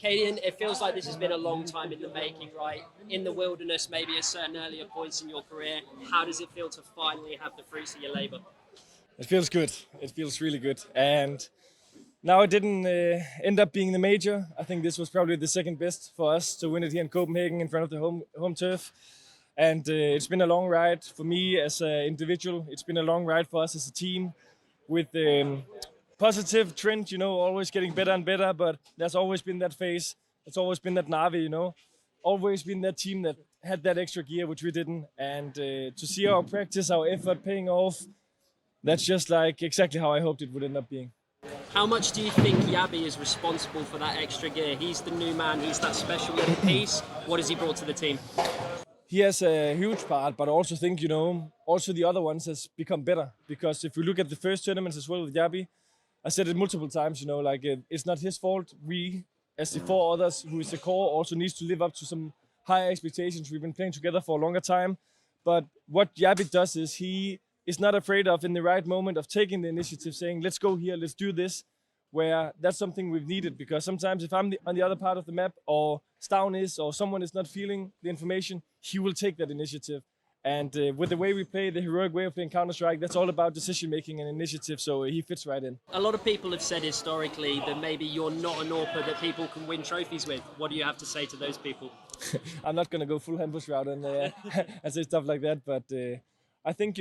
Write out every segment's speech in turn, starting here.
CadiaN, it feels like this has been a long time in the making, right? In the wilderness, maybe at certain earlier points in your career. How does it feel to finally have the fruits of your labour? It feels good. It feels really good. And now it didn't end up being the major. I think this was probably the second best for us to win it here in Copenhagen in front of the home turf. And it's been a long ride for me as an individual. It's been a long ride for us as a team with positive trend, always getting better and better. But there's always been that phase. It's always been that Navi, always been that team that had that extra gear, which we didn't. And to see our practice, our effort paying off, that's just like exactly how I hoped it would end up being. How much do you think Yabi is responsible for that extra gear? He's the new man, he's that special little piece. What has he brought to the team? He has a huge part, but I also think, also the other ones has become better. Because if we look at the first tournaments as well with Yabi, I said it multiple times, it's not his fault. We, as the four others, who is the core, also needs to live up to some higher expectations. We've been playing together for a longer time. But what Yabi does is he is not afraid of, in the right moment, of taking the initiative, saying, let's go here, let's do this, where that's something we've needed. Because sometimes if I'm on the other part of the map, or Stavn is, or someone is not feeling the information, he will take that initiative. And with the way we play, the heroic way of playing Counter-Strike, that's all about decision-making and initiative, so he fits right in. A lot of people have said historically that maybe you're not an AWPer that people can win trophies with. What do you have to say to those people? I'm not going to go full ambush route and say stuff like that, but I think,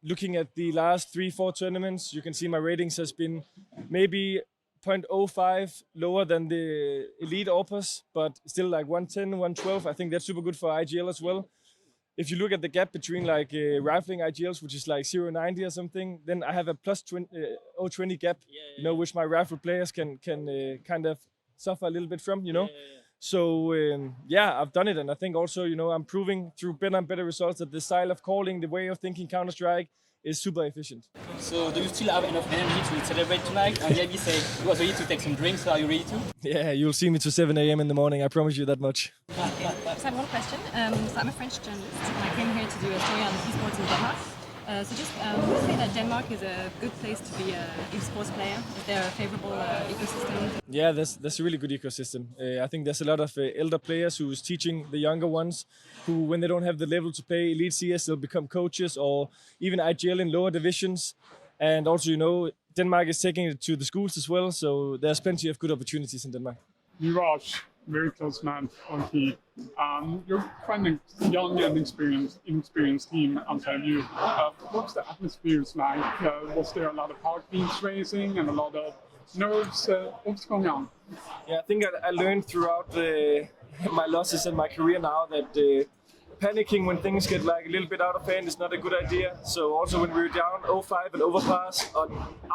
looking at the last 3-4 tournaments, you can see my ratings has been maybe 0.05 lower than the elite AWPers, but still like 110, 112. I think that's super good for IGL as well. If you look at the gap between like rifling IGLs, which is like 0.90 or something, then I have a plus 0.20 gap, which my rifle players can kind of suffer a little bit from, So, I've done it. And I think also, I'm proving through better and better results that the style of calling, the way of thinking Counter-Strike is super efficient. So, do you still have enough energy to celebrate tonight? And Yabi said he was ready to take some drinks. So are you ready to? Yeah, you'll see me to 7 a.m. in the morning. I promise you that much. So I have one question. So I'm a French journalist and I came here to do a story on esports in Denmark. Would you say that Denmark is a good place to be an esports player? Is there a favorable ecosystem? Yeah, there's a really good ecosystem. I think there's a lot of elder players who's teaching the younger ones who, when they don't have the level to play Elite CS, they'll become coaches or even IGL in lower divisions. And also, Denmark is taking it to the schools as well, so there's plenty of good opportunities in Denmark. Mirage, very close man on key. You're quite a young and inexperienced team outside you. What's the atmosphere like? Was there a lot of heartbeats racing and a lot of nerves? What's going on? Yeah, I think I learned throughout my losses in my career now that panicking when things get like a little bit out of hand is not a good idea. So also when we were down 0-5 and overpass on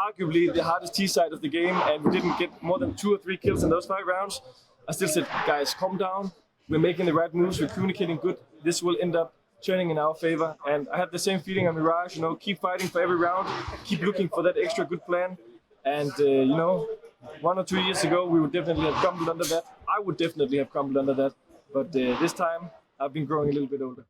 arguably the hardest T side of the game, and we didn't get more than 2 or 3 kills in those 5 rounds, I still said, guys, calm down. We're making the right moves. We're communicating good. This will end up turning in our favor. And I had the same feeling on Mirage. Keep fighting for every round. Keep looking for that extra good plan. And 1 or 2 years ago, we would definitely have crumbled under that. I would definitely have crumbled under that. But this time, I've been growing a little bit older.